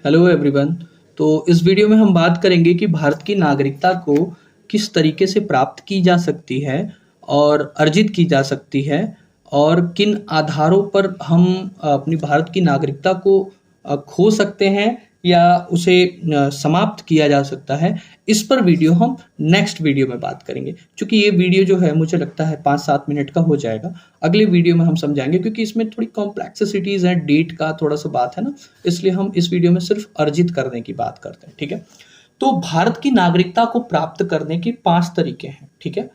Hello everyone. तो इस video में हम बात करेंगे कि भारत की नागरिकता को किस तरीके से प्राप्त की जा सकती है और अर्जित की जा सकती है और किन आधारों पर हम अपनी भारत की नागरिकता को खो सकते हैं या उसे समाप्त किया जा सकता है। इस पर वीडियो हम नेक्स्ट वीडियो में बात करेंगे। क्योंकि ये वीडियो जो है मुझे लगता है 5-7 मिनट का हो जाएगा। अगले वीडियो में हम समझाएंगे क्योंकि इसमें थोड़ी कॉम्प्लेक्सिटीज़ हैं, डेट का थोड़ा सा बात है ना, इसलिए हम इस वीडियो में सिर्फ अर्जित करने की बात करते हैं। ठीक है, तो भारत की नागरिकता को प्राप्त करने के 5 तरीके हैं। ठीक है,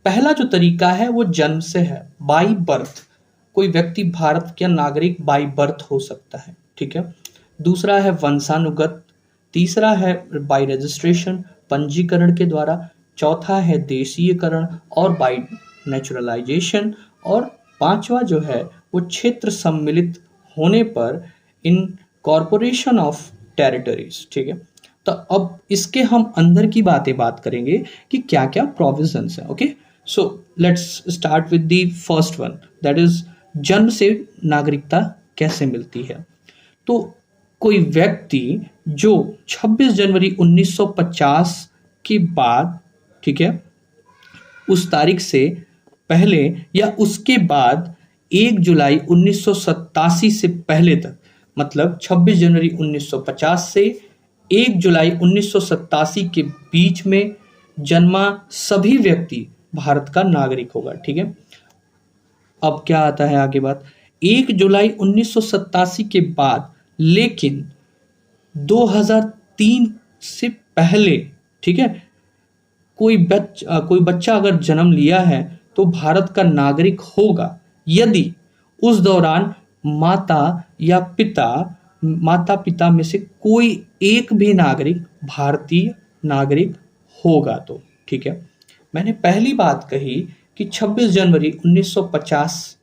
पहला जो तरीका है वो जन्म से है, बाई बर्थ। कोई व्यक्ति भारत का नागरिक बाई बर्थ हो सकता है। ठीक है, दूसरा है वंशानुगत, तीसरा है बाई रजिस्ट्रेशन, पंजीकरण के द्वारा, चौथा है देशीयकरण और बाई नेचुरलाइजेशन, और पांचवा जो है वो क्षेत्र सम्मिलित होने पर इन कॉरपोरेशन ऑफ टेरिटरीज। ठीक है, तो अब इसके हम अंदर की बात करेंगे कि क्या क्या प्रोविजंस हैं। Okay, so let's start with the first one, that is जन्म से नागरिकता कैसे मिलती है। तो कोई व्यक्ति जो 26 जनवरी 1950 के बाद, ठीक है, उस तारीख से पहले या उसके बाद 1 जुलाई 1987 से पहले तक, मतलब 26 जनवरी 1950 से 1 जुलाई 1987 के बीच में जन्मा सभी व्यक्ति भारत का नागरिक होगा। ठीक है, अब क्या आता है आगे बात, 1 जुलाई 1987 के बाद लेकिन 2003 से पहले, ठीक है, कोई बच्चा अगर जन्म लिया है तो भारत का नागरिक होगा यदि उस दौरान माता पिता में से कोई एक भी नागरिक भारतीय नागरिक होगा तो। ठीक है, मैंने पहली बात कही कि 26 जनवरी 1950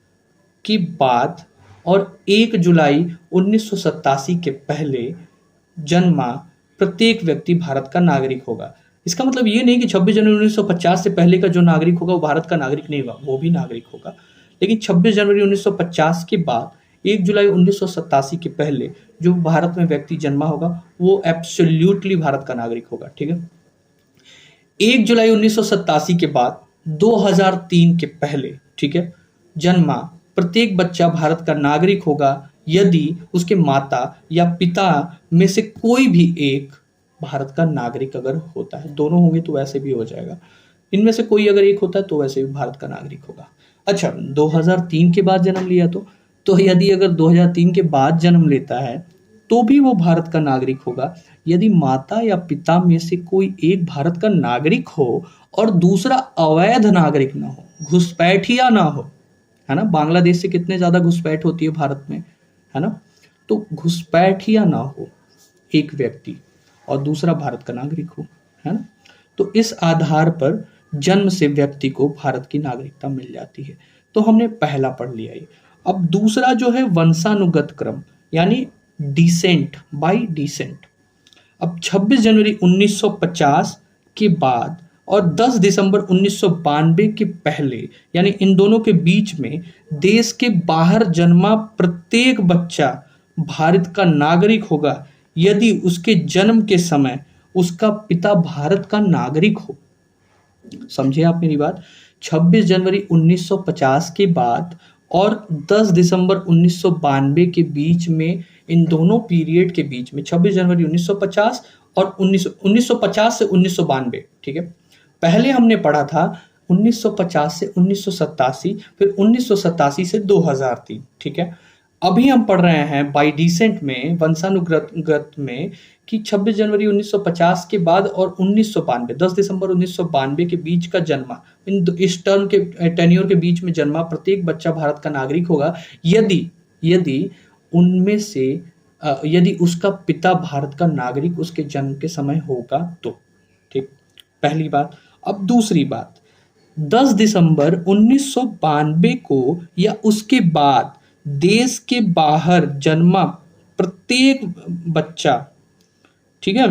के बाद और 1 जुलाई 1987 के पहले जन्मा प्रत्येक व्यक्ति भारत का नागरिक होगा। इसका मतलब ये नहीं कि 26 जनवरी 1950 से पहले का जो नागरिक होगा वो भारत का नागरिक नहीं होगा, वो भी नागरिक होगा। लेकिन 26 जनवरी 1950 के बाद 1 जुलाई 1987 के पहले जो भारत में व्यक्ति जन्मा होगा वो एब्सोल्युटली भारत का नागरिक होगा। ठीक है, 1 जुलाई 1987 के बाद 2003 के पहले, ठीक है, जन्मा प्रत्येक बच्चा भारत का नागरिक होगा यदि उसके माता या पिता में से कोई भी एक भारत का नागरिक अगर होता है। दोनों होंगे तो वैसे भी हो जाएगा, इनमें से कोई अगर एक होता है तो वैसे भी भारत का नागरिक होगा। अच्छा, 2003 के बाद जन्म लिया तो यदि अगर 2003 के बाद जन्म लेता है तो भी वो भारत का नागरिक होगा यदि माता या पिता में से कोई एक भारत का नागरिक हो और दूसरा अवैध नागरिक ना हो, घुसपैठिया ना हो, है ना। बांग्लादेश से कितने ज्यादा घुसपैठ होती है भारत में, है ना। तो घुसपैठिया ना हो एक व्यक्ति और दूसरा भारत का नागरिक हो, है ना। तो इस आधार पर जन्म से व्यक्ति को भारत की नागरिकता मिल जाती है। तो हमने पहला पढ़ लिया ये। अब दूसरा जो है वंशानुगत क्रम, यानी डिसेंट बाय डिसेंट। अब 26 जनवरी 1950 के बाद और 10 दिसंबर 1992 के पहले, यानी इन दोनों के बीच में देश के बाहर जन्मा प्रत्येक बच्चा भारत का नागरिक होगा यदि उसके जन्म के समय उसका पिता भारत का नागरिक हो। समझे आप मेरी बात। 26 जनवरी 1950 के बाद और 10 दिसंबर 1992 के बीच में, इन दोनों पीरियड के बीच में, 26 जनवरी 1950 और 1950 से 1992, ठीक है। पहले हमने पढ़ा था 1950 से 1987, फिर 1987 से 2003, ठीक है। अभी हम पढ़ रहे हैं बाई डिसेंट में, वंशानुगत में, कि 26 जनवरी 1950 के बाद और 1992, 10 दिसंबर 1992 के बीच का जन्मा, इस टर्म के टेन्योर के बीच में जन्मा प्रत्येक बच्चा भारत का नागरिक होगा यदि उनमें से यदि उसका पिता भारत का नागरिक उसके जन्म के समय होगा तो। ठीक, पहली बात। अब दूसरी बात, 10 दिसंबर 1992 को या उसके बाद देश के बाहर जन्मा प्रत्येक बच्चा, ठीक है,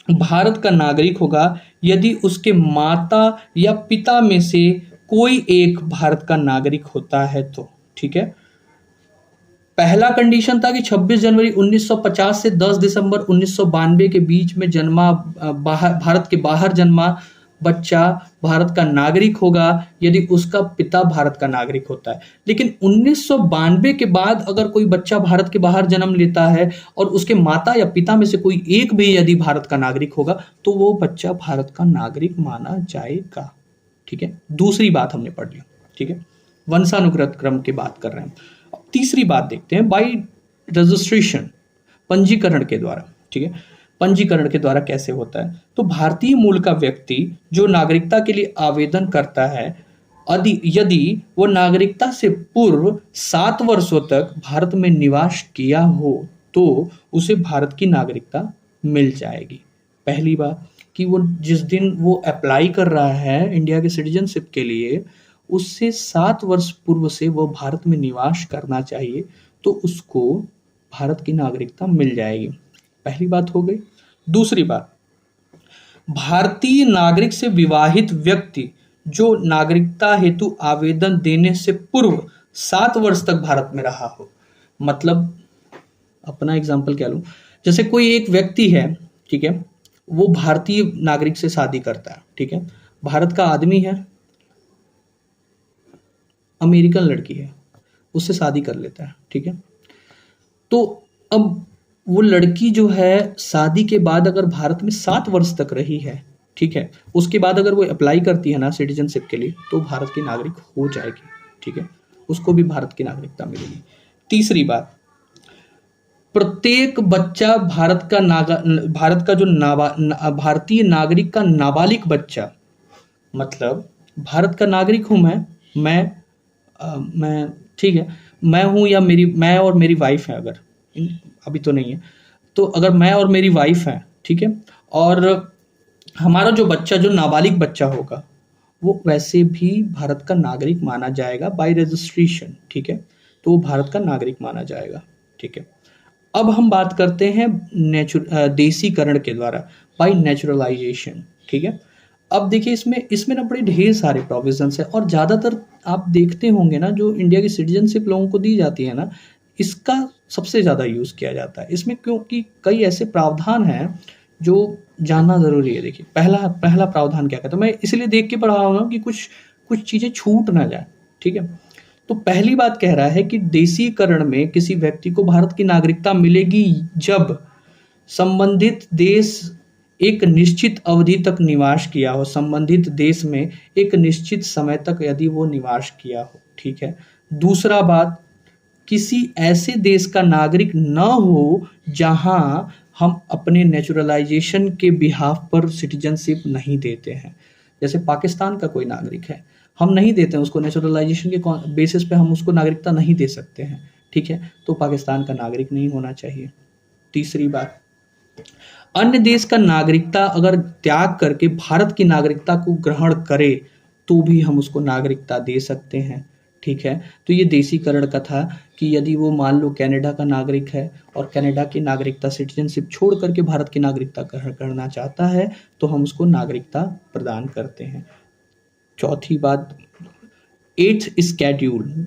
भारत का नागरिक होगा यदि उसके माता या पिता में से कोई एक भारत का नागरिक होता है तो। ठीक है, पहला कंडीशन था कि 26 जनवरी 1950 से 10 दिसंबर 1992 के बीच में जन्मा भारत के बाहर जन्मा बच्चा भारत का नागरिक होगा यदि उसका पिता भारत का नागरिक होता है। लेकिन 1992 के बाद अगर कोई बच्चा भारत के बाहर जन्म लेता है और उसके माता या पिता में से कोई एक भी यदि भारत का नागरिक होगा तो वो बच्चा भारत का नागरिक माना जाएगा। ठीक है, दूसरी बात हमने पढ़ लिया। ठीक है, वंशानुक्रम क्रम की बात कर रहे हैं। अब तीसरी बात देखते हैं, बाई रजिस्ट्रेशन, पंजीकरण के द्वारा। ठीक है, पंजीकरण के द्वारा कैसे होता है? तो भारतीय मूल का व्यक्ति जो नागरिकता के लिए आवेदन करता है, यदि वो नागरिकता से पूर्व 7 वर्षों तक भारत में निवास किया हो तो उसे भारत की नागरिकता मिल जाएगी। पहली बात कि वो जिस दिन वो अप्लाई कर रहा है इंडिया के सिटीजनशिप के लिए, उससे 7 वर्ष पूर्व से वो भारत में निवास करना चाहिए तो उसको भारत की नागरिकता मिल जाएगी। पहली बात हो गई। दूसरी बात, भारतीय नागरिक से विवाहित व्यक्ति जो नागरिकता हेतु आवेदन देने से पूर्व 7 वर्ष तक भारत में रहा हो। मतलब अपना एग्जाम्पल क्या लूं, जैसे कोई एक व्यक्ति है, ठीक है, वो भारतीय नागरिक से शादी करता है। ठीक है, भारत का आदमी है, अमेरिकन लड़की है, उससे शादी कर लेता है। ठीक है, तो अब वो लड़की जो है शादी के बाद अगर भारत में 7 वर्ष तक रही है, ठीक है, उसके बाद अगर वो अप्लाई करती है ना सिटीजनशिप के लिए तो भारत की नागरिक हो जाएगी। ठीक है, उसको भी भारत की नागरिकता मिलेगी। तीसरी बात, प्रत्येक बच्चा भारत का जो भारतीय नागरिक का नाबालिग बच्चा, मतलब भारत का नागरिक हूं मैं ठीक है, मैं हूं या मैं और मेरी वाइफ है, अगर अभी तो नहीं है, तो अगर मैं और मेरी वाइफ है, ठीक है, और हमारा जो बच्चा जो नाबालिग बच्चा होगा वो वैसे भी भारत का नागरिक माना जाएगा बाय रजिस्ट्रेशन। ठीक है, तो वो भारत का नागरिक माना जाएगा। ठीक है, अब हम बात करते हैं देसीकरण के द्वारा, बाय नेचुरलाइजेशन। ठीक है, अब देखिए इसमें ना बड़े ढेर सारे प्रोविजंस है और ज़्यादातर आप देखते होंगे ना जो इंडिया की सिटीजनशिप लोगों को दी जाती है ना, इसका सबसे ज़्यादा यूज़ किया जाता है इसमें, क्योंकि कई ऐसे प्रावधान हैं जो जानना ज़रूरी है। देखिए पहला प्रावधान क्या कहता है, मैं इसलिए देख के पढ़ा रहा हूँ कि कुछ चीज़ें छूट ना जाए। ठीक है, तो पहली बात कह रहा है कि देसीकरण में किसी व्यक्ति को भारत की नागरिकता मिलेगी जब संबंधित देश एक निश्चित अवधि तक निवास किया हो, संबंधित देश में एक निश्चित समय तक यदि वो निवास किया हो। ठीक है, दूसरा बात, किसी ऐसे देश का नागरिक न हो जहां हम अपने नेचुरलाइजेशन के बिहाफ पर सिटीजनशिप नहीं देते हैं। जैसे पाकिस्तान का कोई नागरिक है, हम नहीं देते हैं उसको नेचुरलाइजेशन के बेसिस पे, हम उसको नागरिकता नहीं दे सकते हैं। ठीक है, तो पाकिस्तान का नागरिक नहीं होना चाहिए। तीसरी बात, अन्य देश का नागरिकता अगर त्याग करके भारत की नागरिकता को ग्रहण करे तो भी हम उसको नागरिकता दे सकते हैं। ठीक है, तो ये देसीकरण का था कि यदि वो मान लो कनाडा का नागरिक है और कनाडा की नागरिकता सिटीजनशिप छोड़ करके भारत की नागरिकता ग्रहण करना चाहता है तो हम उसको नागरिकता प्रदान करते हैं। चौथी बात, 8th स्केड्यूल,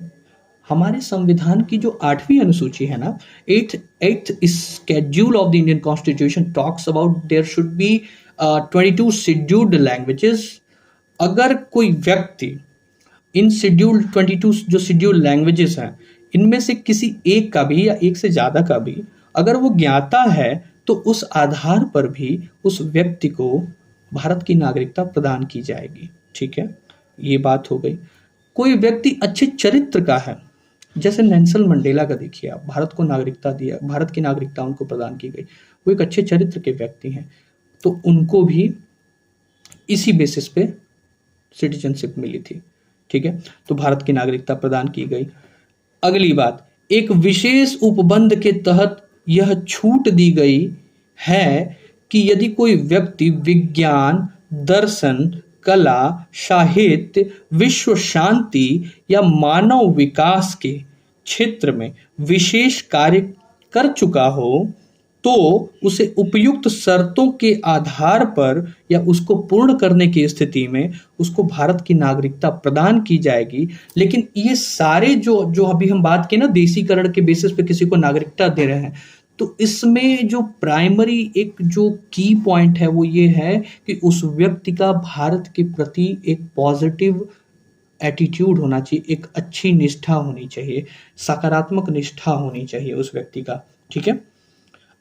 हमारे संविधान की जो 8वीं अनुसूची है ना, 8th schedule of the Indian constitution talks about their should be 22 scheduled languages. अगर कोई व्यक्ति इन शेड्यूल 22 जो शेड्यूल लैंग्वेजेस हैं इनमें से किसी एक का भी या एक से ज़्यादा का भी अगर वो ज्ञाता है तो उस आधार पर भी उस व्यक्ति को भारत की नागरिकता प्रदान की जाएगी। ठीक है, ये बात हो गई। कोई व्यक्ति अच्छे चरित्र का है, जैसे नेल्सन मंडेला का देखिए आप, भारत को नागरिकता दिया, भारत की नागरिकता उनको प्रदान की गई, वो एक अच्छे चरित्र के व्यक्ति हैं, तो उनको भी इसी बेसिस पे सिटीजनशिप मिली थी। ठीक है, तो भारत की नागरिकता प्रदान की गई। अगली बात, एक विशेष उपबंध के तहत यह छूट दी गई है कि यदि कोई व्यक्ति विज्ञान, दर्शन, कला, साहित्य, विश्व शांति या मानव विकास के क्षेत्र में विशेष कार्य कर चुका हो तो उसे उपयुक्त शर्तों के आधार पर या उसको पूर्ण करने की स्थिति में उसको भारत की नागरिकता प्रदान की जाएगी। लेकिन ये सारे जो जो अभी हम बात की ना, देशीकरण के बेसिस पे किसी को नागरिकता दे रहे हैं, तो इसमें जो प्राइमरी एक जो की पॉइंट है वो ये है कि उस व्यक्ति का भारत के प्रति एक पॉजिटिव एटीट्यूड होना चाहिए, एक अच्छी निष्ठा होनी चाहिए, सकारात्मक निष्ठा होनी चाहिए उस व्यक्ति का। ठीक है।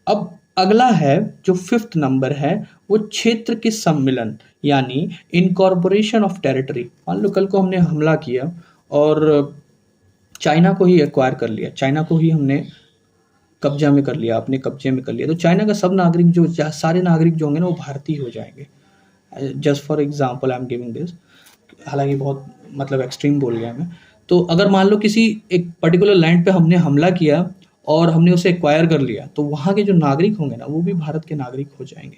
अब अगला है जो 5th नंबर है, वो क्षेत्र के सम्मिलन यानी इनकॉर्पोरेशन ऑफ टेरिटरी। मान लो कल को हमने हमला किया और चाइना को ही एक्वायर कर लिया, चाइना को ही हमने कब्जा में कर लिया, अपने कब्जे में कर लिया, तो चाइना का सब नागरिक जो सारे नागरिक जो होंगे ना वो भारतीय हो जाएंगे। Just for example I am giving this, हालांकि बहुत मतलब एक्सट्रीम बोल गया मैं। तो अगर मान लो किसी एक पर्टिकुलर लैंड पे हमने हमला किया और हमने उसे एक्वायर कर लिया, तो वहाँ के जो नागरिक होंगे ना वो भी भारत के नागरिक हो जाएंगे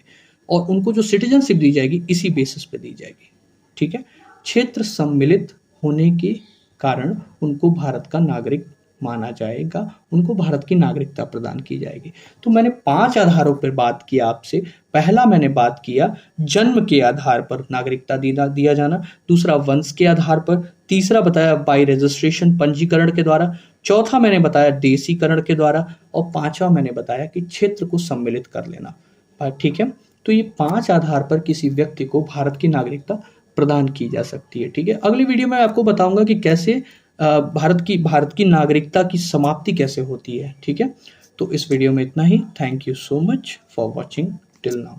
और उनको जो सिटीजनशिप दी जाएगी इसी बेसिस पे दी जाएगी। ठीक है। क्षेत्र सम्मिलित होने के कारण उनको भारत का नागरिक माना जाएगा, उनको भारत की नागरिकता प्रदान की जाएगी। तो मैंने 5 आधारों पर बात किया आपसे। पहला मैंने बात किया जन्म के आधार पर नागरिकता दिया जाना, दूसरा वंश के आधार पर, तीसरा बताया बाय रजिस्ट्रेशन पंजीकरण के द्वारा, चौथा मैंने बताया देशीकरण के द्वारा, और पांचवा मैंने बताया कि क्षेत्र को सम्मिलित कर लेना। ठीक है। तो ये 5 आधार पर किसी व्यक्ति को भारत की नागरिकता प्रदान की जा सकती है। ठीक है। अगली वीडियो में आपको बताऊंगा कि कैसे भारत की नागरिकता की समाप्ति कैसे होती है। ठीक है। तो इस वीडियो में इतना ही। Thank you so much for watching till now.